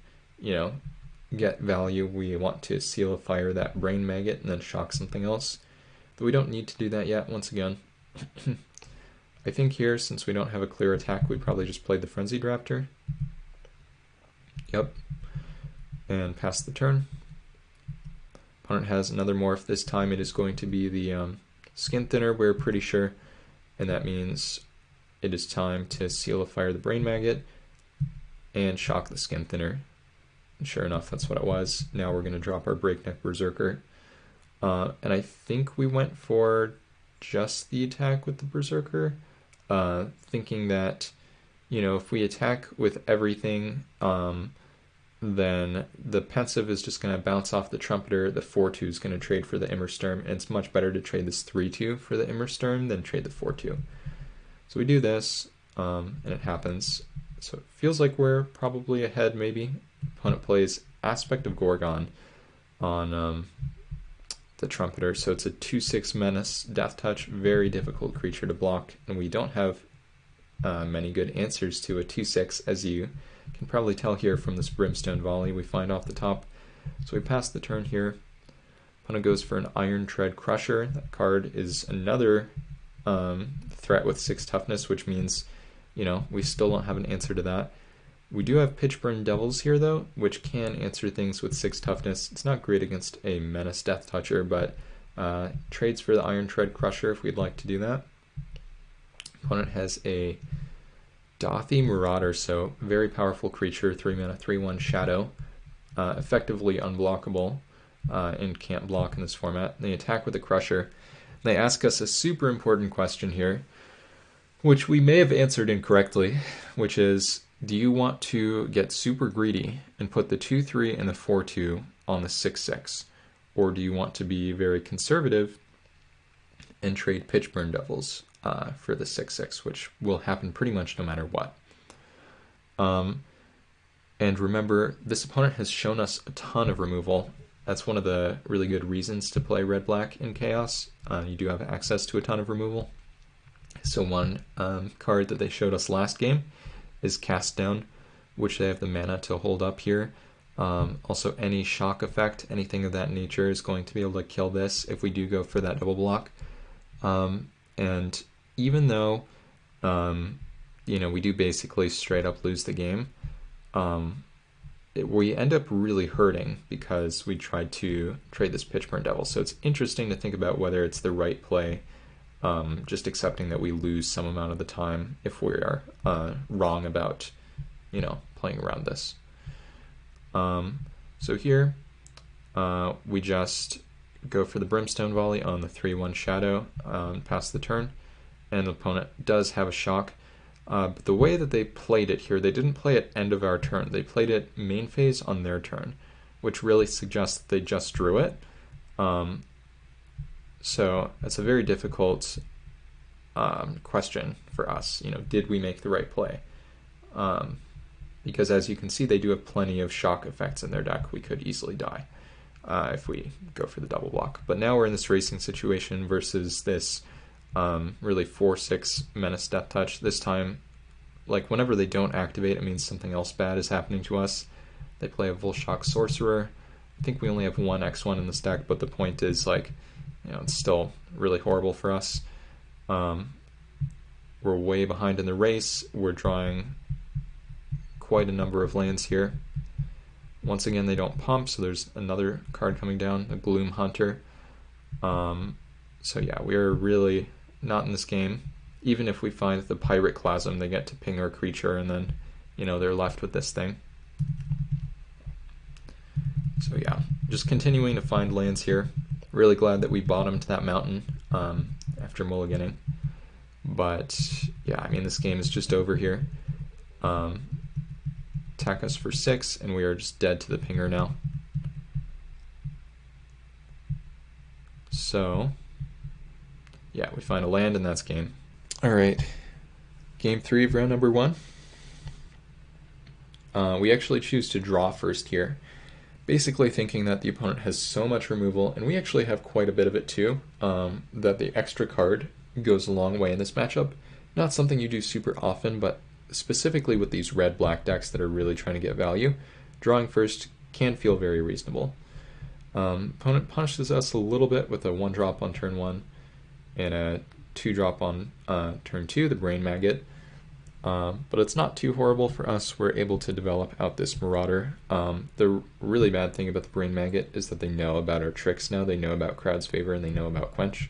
get value, we want to Seal of Fire that Brain Maggot and then shock something else. But we don't need to do that yet, once again. I think here, since we don't have a clear attack, we probably just played the Frenzied Raptor. Yep. And pass the turn. Opponent has another Morph. This time it is going to be the Skin Thinner, we're pretty sure. And that means it is time to Seal of Fire the Brain Maggot and shock the Skin Thinner. And sure enough, that's what it was. Now we're going to drop our Breakneck Berserker. And I think we went for just the attack with the Berserker, thinking that, if we attack with everything, then the Pensive is just going to bounce off the Trumpeter, the 4/2 is going to trade for the Immersturm, and it's much better to trade this 3/2 for the Immersturm than trade the 4/2. So we do this, and it happens. So it feels like we're probably ahead, maybe. Opponent plays Aspect of Gorgon on the Trumpeter, so it's a 2/6 Menace, Death Touch, very difficult creature to block, and we don't have many good answers to a 2/6, as you can probably tell here from this Brimstone Volley we find off the top. So we pass the turn here. Opponent goes for an Iron Tread Crusher. That card is another threat with 6 toughness, which means, we still don't have an answer to that. We do have Pitchburn Devils here, though, which can answer things with 6 toughness. It's not great against a Menace Death Toucher, but trades for the Iron Tread Crusher if we'd like to do that. Opponent has a Dothy Marauder, so very powerful creature, 3 mana, 3/1 Shadow, effectively unblockable, and can't block in this format. They attack with the Crusher. They ask us a super important question here, which we may have answered incorrectly, which is, do you want to get super greedy and put the 2/3 and the 4/2 on the 6/6, or do you want to be very conservative and trade Pitchburn Devils for the 6/6, which will happen pretty much no matter what. And remember, this opponent has shown us a ton of removal. That's one of the really good reasons to play red-black in Chaos. You do have access to a ton of removal. So one card that they showed us last game is Cast Down, which they have the mana to hold up here. Also, any shock effect, anything of that nature is going to be able to kill this if we do go for that double block. And even though, we do basically straight up lose the game, we end up really hurting because we tried to trade this Pitchburn Devil. So it's interesting to think about whether it's the right play, just accepting that we lose some amount of the time if we are wrong about, playing around this. So here, we just go for the Brimstone Volley on the 3-1 Shadow, past the turn, and the opponent does have a shock. But the way that they played it here, they didn't play it end of our turn. They played it main phase on their turn, which really suggests that they just drew it. So it's a very difficult question for us. Did we make the right play? Because as you can see, they do have plenty of shock effects in their deck. We could easily die if we go for the double block. But now we're in this racing situation versus this really 4/6 Menace Death Touch. This time, like whenever they don't activate, it means something else bad is happening to us. They play a Volshock Sorcerer. I think we only have one X1 in this deck, but the point is, it's still really horrible for us. We're way behind in the race. We're drawing quite a number of lands here. Once again, they don't pump, so there's another card coming down, a Gloom Hunter. So yeah, we are really not in this game. Even if we find the Pirate Clasm, they get to ping our creature, and then, they're left with this thing. So yeah, just continuing to find lands here. Really glad that we bottomed that mountain after mulliganing. But yeah, this game is just over here. Attack us for 6, and we are just dead to the pinger now. So yeah, we find a land, and that's game. Alright, game 3 of round number 1. We actually choose to draw first here, basically thinking that the opponent has so much removal, and we actually have quite a bit of it too, that the extra card goes a long way in this matchup. Not something you do super often, but specifically with these red-black decks that are really trying to get value, drawing first can feel very reasonable. Opponent punishes us a little bit with a 1-drop on turn 1 and a 2-drop on turn 2, the Brain Maggot. But it's not too horrible for us. We're able to develop out this Marauder. The really bad thing about the Brain Maggot is that they know about our tricks now. They know about Crowd's Favor, and they know about Quench.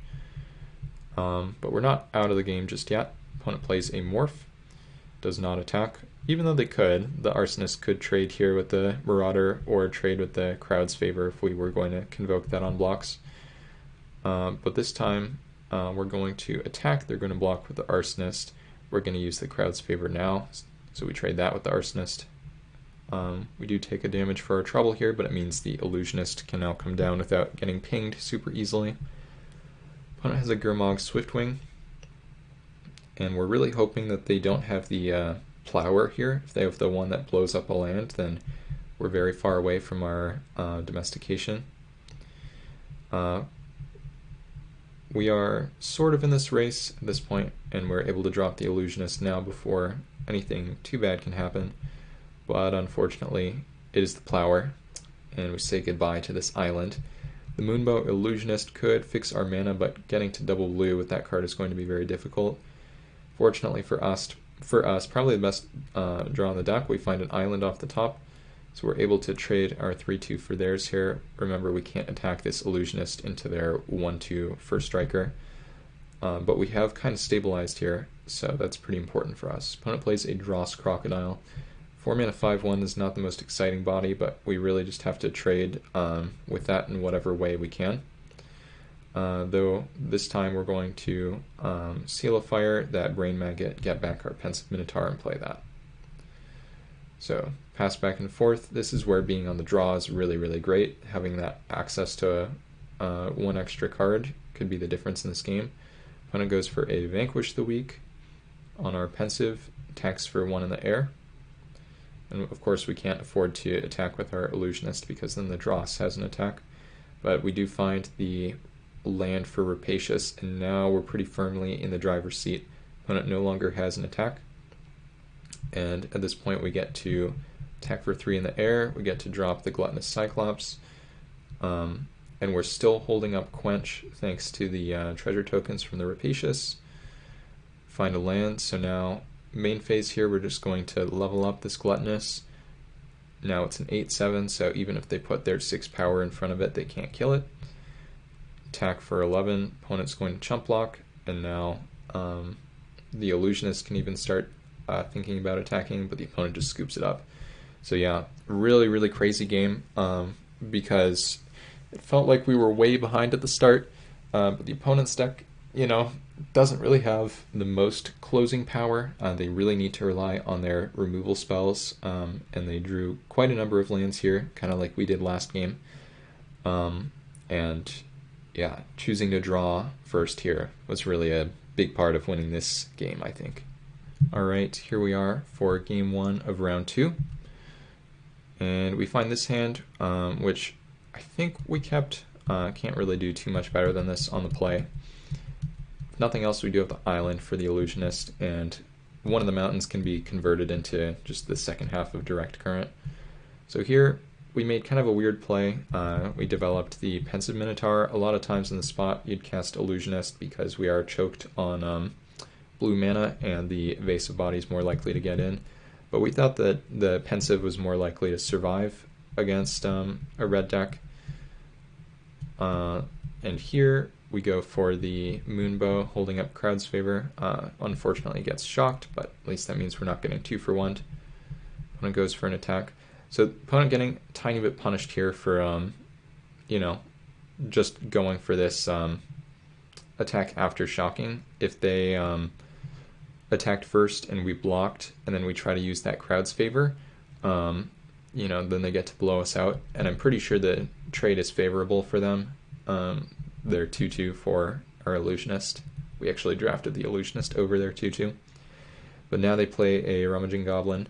But we're not out of the game just yet. Opponent plays a Morph, does not attack. Even though they could, the Arsonist could trade here with the Marauder or trade with the Crowd's Favor if we were going to convoke that on blocks. But this time, we're going to attack. They're going to block with the Arsonist. We're going to use the Crowd's Favor now, so we trade that with the Arsonist. We do take a damage for our trouble here, but it means the Illusionist can now come down without getting pinged super easily. Opponent has a Gurmag Swiftwing, and we're really hoping that they don't have the Plower here. If they have the one that blows up a land, then we're very far away from our domestication. We are sort of in this race at this point, and we're able to drop the Illusionist now before anything too bad can happen. But unfortunately, it is the Plower, and we say goodbye to this island. The Moonbow Illusionist could fix our mana, but getting to double blue with that card is going to be very difficult. Fortunately for us, probably the best draw on the deck, we find an island off the top. So we're able to trade our 3/2 for theirs here. Remember, we can't attack this Illusionist into their 1/2 first striker. But we have kind of stabilized here, so that's pretty important for us. Opponent plays a Dross Crocodile. 4-mana 5/1 is not the most exciting body, but we really just have to trade with that in whatever way we can. Though this time we're going to Seal of Fire that Brain Maggot, get back our Pensive Minotaur, and play that. So pass back and forth. This is where being on the draw is really, really great. Having that access to one extra card could be the difference in this game. Opponent goes for a Vanquish the Weak on our Pensive, attacks for 1 in the air. And of course we can't afford to attack with our Illusionist because then the Dross has an attack. But we do find the land for Rapacious, and now we're pretty firmly in the driver's seat. Opponent no longer has an attack. And at this point we get to attack for 3 in the air, we get to drop the Gluttonous Cyclops, and we're still holding up Quench thanks to the treasure tokens from the Rapacious. Find a land, so now main phase here we're just going to level up this Gluttonous. Now it's an 8/7, so even if they put their 6 power in front of it, they can't kill it. Attack for 11, opponent's going to chump block, and now the Illusionist can even start thinking about attacking, but the opponent just scoops it up. So yeah, really crazy game, because it felt like we were way behind at the start, but the opponent's deck, doesn't really have the most closing power. They really need to rely on their removal spells, and they drew quite a number of lands here, kind of like we did last game. And yeah, choosing to draw first here was really a big part of winning this game, I think. Alright, here we are for game 1 of round 2. And we find this hand, which I think we kept. Can't really do too much better than this on the play. If nothing else, we do have the island for the Illusionist, and one of the mountains can be converted into just the second half of Direct Current. So here we made kind of a weird play. We developed the Pensive Minotaur. A lot of times in the spot you'd cast Illusionist because we are choked on blue mana and the Evasive Body is more likely to get in. But we thought that the Pensive was more likely to survive against a red deck. And here we go for the Moonbow, holding up Crowd's Favor. Unfortunately, it gets shocked, but at least that means we're not getting 2 for 1. Opponent goes for an attack. So opponent getting a tiny bit punished here for, just going for this attack after shocking. If they attacked first and we blocked, and then we try to use that Crowd's Favor, then they get to blow us out. And I'm pretty sure the trade is favorable for them. They're 2/2 for our Illusionist. We actually drafted the Illusionist over their 2/2. But now they play a Rummaging Goblin.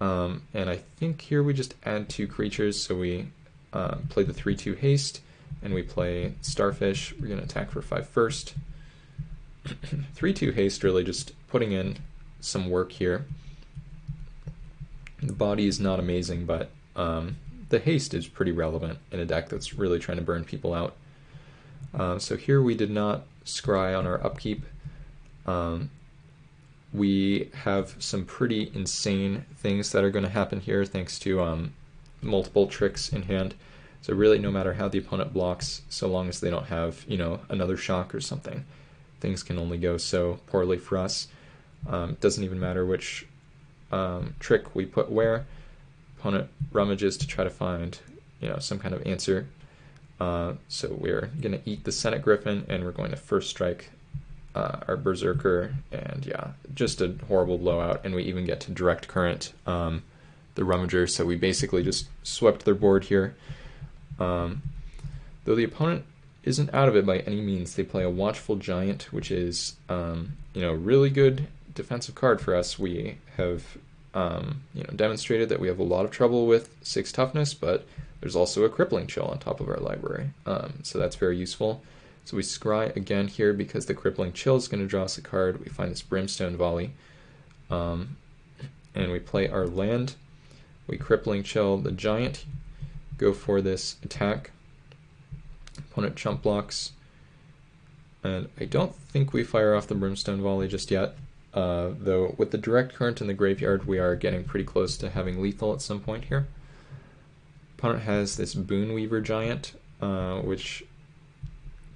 And I think here we just add 2 creatures, so we play the 3/2 haste, and we play Starfish. We're going to attack for 5 first. 3/2 haste, really just putting in some work here. The body is not amazing, but the haste is pretty relevant in a deck that's really trying to burn people out. So here we did not scry on our upkeep. We have some pretty insane things that are going to happen here thanks to multiple tricks in hand. So really, no matter how the opponent blocks, so long as they don't have, another shock or something, things can only go so poorly for us. It doesn't even matter which trick we put where. Opponent rummages to try to find, some kind of answer. So we're going to eat the Senate Griffin, and we're going to first strike our Berserker, and yeah, just a horrible blowout. And we even get to Direct Current the Rummager, so we basically just swept their board here. Though the opponent isn't out of it by any means. They play a Watchful Giant, which is really good defensive card for us. We have demonstrated that we have a lot of trouble with 6 toughness, but there's also a Crippling Chill on top of our library, so that's very useful. So we scry again here because the Crippling Chill is going to draw us a card. We find this Brimstone Volley, and we play our land. We Crippling Chill the Giant, go for this attack. Opponent chump blocks, and I don't think we fire off the Brimstone Volley just yet, though with the Direct Current in the graveyard we are getting pretty close to having lethal at some point here. Opponent has this Boon Weaver Giant, which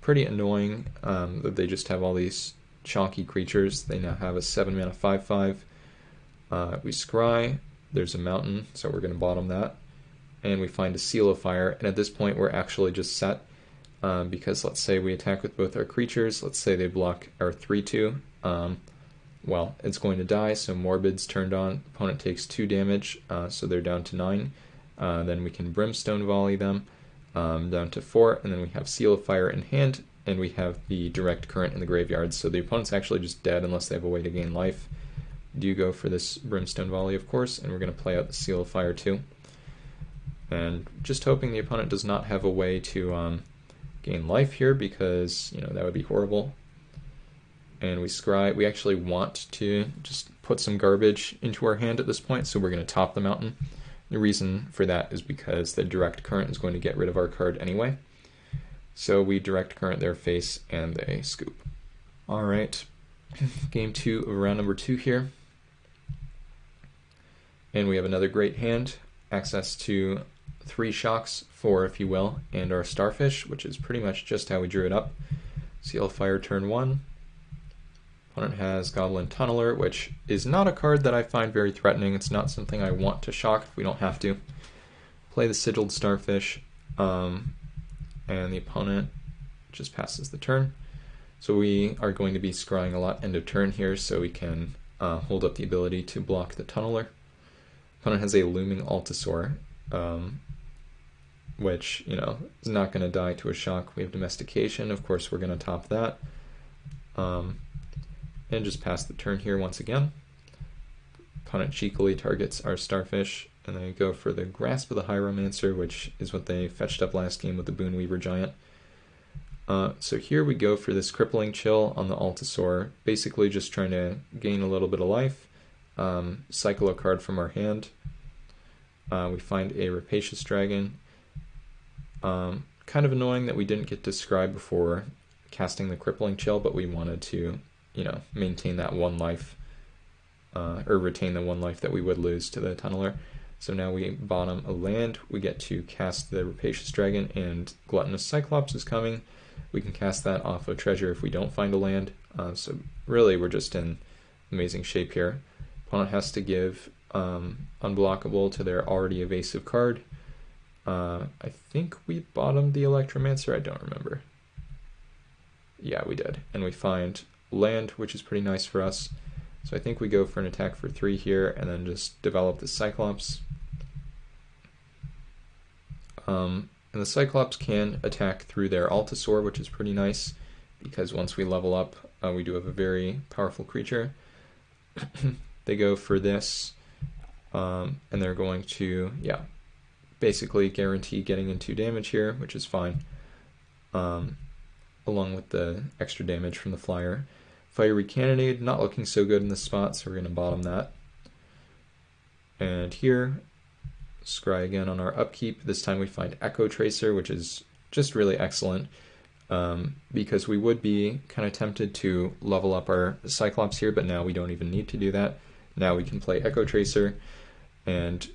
pretty annoying that they just have all these chonky creatures. They now have a 7-mana 5/5. We scry, there's a mountain, so we're going to bottom that. And we find a Seal of Fire, and at this point we're actually just set, because let's say we attack with both our creatures, let's say they block our 3/2, well, it's going to die, so Morbid's turned on, opponent takes 2 damage, so they're down to 9, then we can Brimstone Volley them, down to 4, and then we have Seal of Fire in hand, and we have the Direct Current in the graveyard, so the opponent's actually just dead unless they have a way to gain life. Do go for this Brimstone Volley, of course, and we're going to play out the Seal of Fire too. And just hoping the opponent does not have a way to gain life here, because that would be horrible. And we scry. We actually want to just put some garbage into our hand at this point, so we're going to top the mountain. The reason for that is because the Direct Current is going to get rid of our card anyway. So we direct current their face and they scoop. All right, game 2 of round number 2 here. And we have another great hand, access to 3 shocks, 4 if you will, and our starfish, which is pretty much just how we drew it up. Seal Fire turn 1. Opponent has Goblin Tunneler, which is not a card that I find very threatening. It's not something I want to shock if we don't have to. Play the Sigiled Starfish, and the opponent just passes the turn. So we are going to be scrying a lot end of turn here, so we can hold up the ability to block the Tunneler. Opponent has a Looming Altasaur, which, you know, is not going to die to a shock. We have Domestication. Of course, we're going to top that. And just pass the turn here once again. Opponent cheekily targets our Starfish, and they go for the Grasp of the Hieromancer, which is what they fetched up last game with the Boonweaver Giant. So here we go for this Crippling Chill on the Altasaur, basically just trying to gain a little bit of life, cycle a card from our hand. We find a Rapacious Dragon. Kind of annoying that we didn't get to scry before casting the Crippling Chill, but we wanted to, you know, maintain that 1 life, or retain the 1 life that we would lose to the Tunneler. So now we bottom a land, we get to cast the Rapacious Dragon, and Gluttonous Cyclops is coming. We can cast that off of treasure if we don't find a land. So really we're just in amazing shape here. Opponent has to give unblockable to their already evasive card. I think we bottomed the Electromancer, I don't remember. Yeah, we did. And we find land, which is pretty nice for us. So I think we go for an attack for 3 here, and then just develop the Cyclops. And the Cyclops can attack through their Altasaur, which is pretty nice, because once we level up, we do have a very powerful creature. They go for this, and they're going to, yeah, basically guarantee getting in 2 damage here, which is fine, along with the extra damage from the flyer. Fiery Cannonade, not looking so good in this spot, so we're going to bottom that. And here, scry again on our upkeep. This time we find Echo Tracer, which is just really excellent, because we would be kind of tempted to level up our Cyclops here, but now we don't even need to do that. Now we can play Echo Tracer, and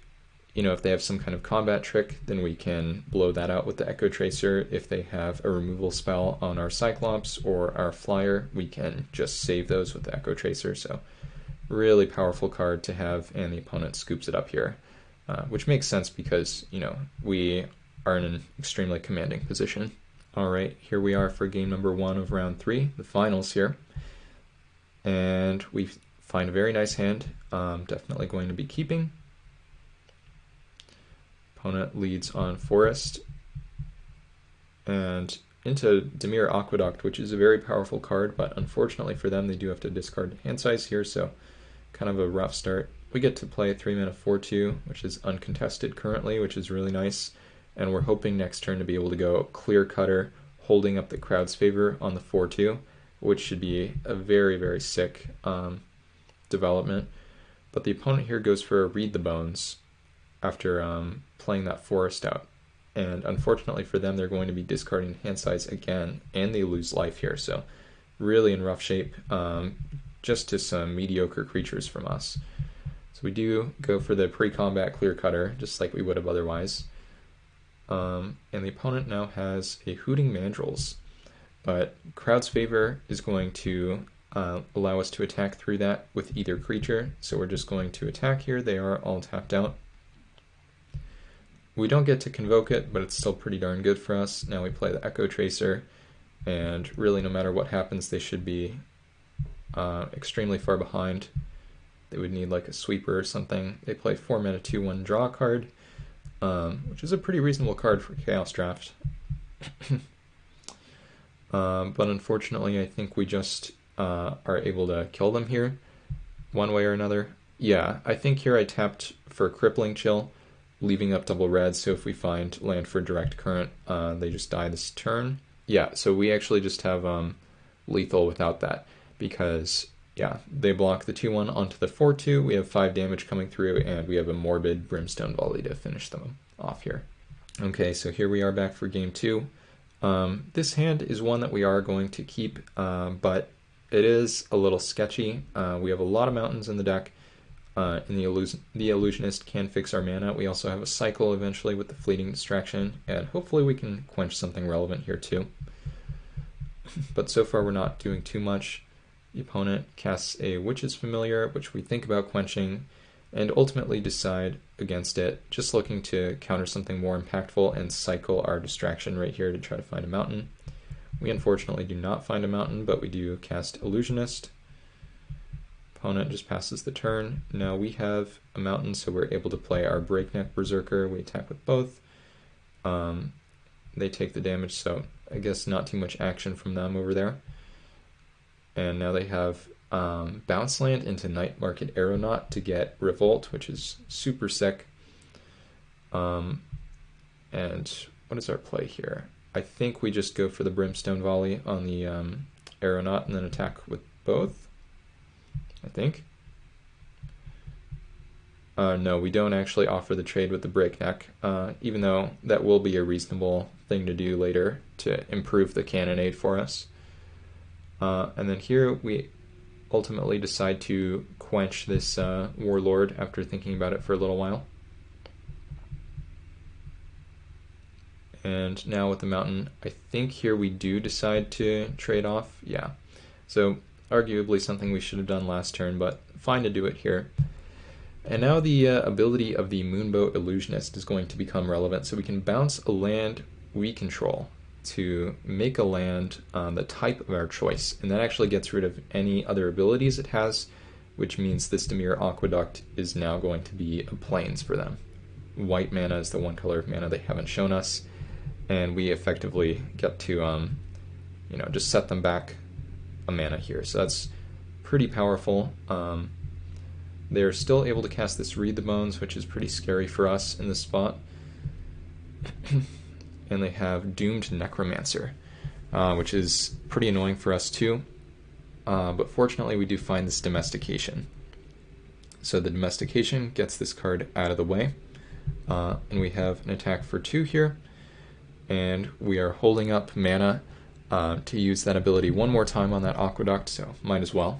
you know, if they have some kind of combat trick, then we can blow that out with the Echo Tracer. If they have a removal spell on our Cyclops or our Flyer, we can just save those with the Echo Tracer. So really powerful card to have, and the opponent scoops it up here, which makes sense because, you know, we are in an extremely commanding position. All right, here we are for game number 1 of round 3, the finals here. And we find a very nice hand, definitely going to be keeping. Opponent leads on Forest and into Dimir Aqueduct, which is a very powerful card, but unfortunately for them, they do have to discard hand size here, so kind of a rough start. We get to play 3 mana 4/2, which is uncontested currently, which is really nice, and we're hoping next turn to be able to go Clear Cutter, holding up the crowd's favor on the 4/2, which should be a very, very sick development. But the opponent here goes for a Read the Bones after playing that Forest out. And unfortunately for them, they're going to be discarding hand size again, and they lose life here. So really in rough shape, just to some mediocre creatures from us. So we do go for the pre-combat Clear Cutter, just like we would have otherwise. And the opponent now has a Hooting Mandrills, but Crowd's Favor is going to allow us to attack through that with either creature. So we're just going to attack here. They are all tapped out. We don't get to Convoke it, but it's still pretty darn good for us. Now we play the Echo Tracer, and really no matter what happens, they should be extremely far behind. They would need like a sweeper or something. They play 4 mana 2/1 draw card, which is a pretty reasonable card for Chaos Draft. But unfortunately, I think we just are able to kill them here, one way or another. Yeah, I think here I tapped for Crippling Chill, leaving up double red, so if we find land for direct current, they just die this turn. Yeah, so we actually just have lethal without that, because, yeah, they block the 2/1 onto the 4/2, we have 5 damage coming through, and we have a Morbid Brimstone Volley to finish them off here. Okay, so here we are back for game 2. This hand is one that we are going to keep, but it is a little sketchy. We have a lot of mountains in the deck, and the Illusionist can fix our mana. We also have a cycle eventually with the Fleeting Distraction, and hopefully we can quench something relevant here too. But so far we're not doing too much. The opponent casts a Witch's Familiar, which we think about quenching, and ultimately decide against it, just looking to counter something more impactful and cycle our distraction right here to try to find a mountain. We unfortunately do not find a mountain, but we do cast Illusionist. Opponent just passes the turn. Now we have a mountain, so we're able to play our Breakneck Berserker. We attack with both. They take the damage, so I guess not too much action from them over there. And now they have Bounce Land into Night Market Aeronaut to get Revolt, which is super sick. And what is our play here? I think we just go for the Brimstone Volley on the Aeronaut and then attack with both, I think. No, we don't actually offer the trade with the Breakneck, even though that will be a reasonable thing to do later to improve the Cannonade for us. And then here we ultimately decide to quench this Warlord after thinking about it for a little while. And now with the mountain, I think here we do decide to trade off. Yeah, so arguably something we should have done last turn, but fine to do it here. And now the ability of the Moonbow Illusionist is going to become relevant, so we can bounce a land we control to make a land the type of our choice, and that actually gets rid of any other abilities it has, which means this Dimir Aqueduct is now going to be a plains for them. White mana is the one color of mana they haven't shown us, and we effectively get to just set them back a mana here, so that's pretty powerful. They're still able to cast this Read the Bones, which is pretty scary for us in this spot. And they have Doomed Necromancer, which is pretty annoying for us too. But fortunately we do find this Domestication. So the Domestication gets this card out of the way. And we have an attack for 2 here. And we are holding up mana to use that ability one more time on that Aqueduct, so might as well.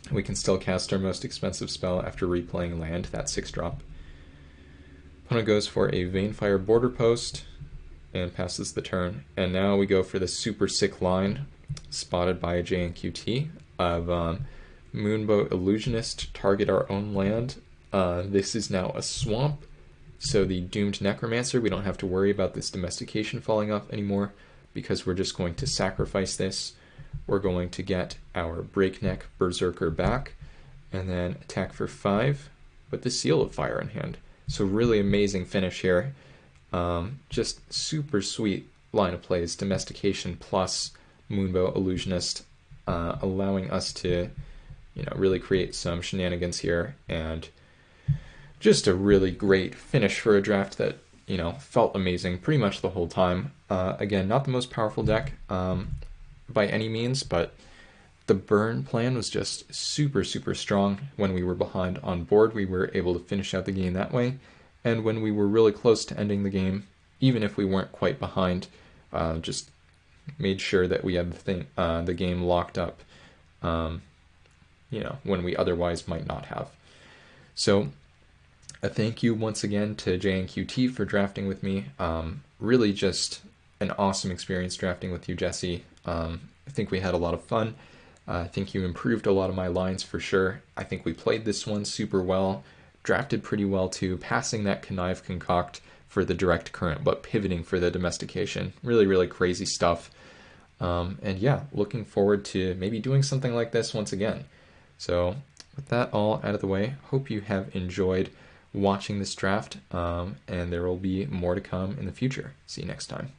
We can still cast our most expensive spell after replaying land, that 6-drop. Opponent goes for a Vanefire Border Post and passes the turn. And now we go for the super sick line spotted by a jnqt of Moonbow Illusionist, target our own land. This is now a swamp, so the Doomed Necromancer, we don't have to worry about this Domestication falling off anymore because we're just going to sacrifice this. We're going to get our Breakneck Berserker back and then attack for 5 with the Seal of Fire in hand. So really amazing finish here. Just super sweet line of plays. Domestication plus Moonbow Illusionist, allowing us to really create some shenanigans here, and just a really great finish for a draft that felt amazing pretty much the whole time. Again, not the most powerful deck by any means, but the burn plan was just super strong. When we were behind on board, we were able to finish out the game that way, and when we were really close to ending the game, even if we weren't quite behind, just made sure that we had the game locked up, when we otherwise might not have. So a thank you once again to jnqt for drafting with me. Really just an awesome experience drafting with you, Jesse. I think we had a lot of fun. I think you improved a lot of my lines for sure. I think we played this one super well, drafted pretty well too, passing that Connive Concoct for the direct current, but pivoting for the Domestication. Really crazy stuff. And yeah, looking forward to maybe doing something like this once again. So with that all out of the way, hope you have enjoyed watching this draft, and there will be more to come in the future. See you next time.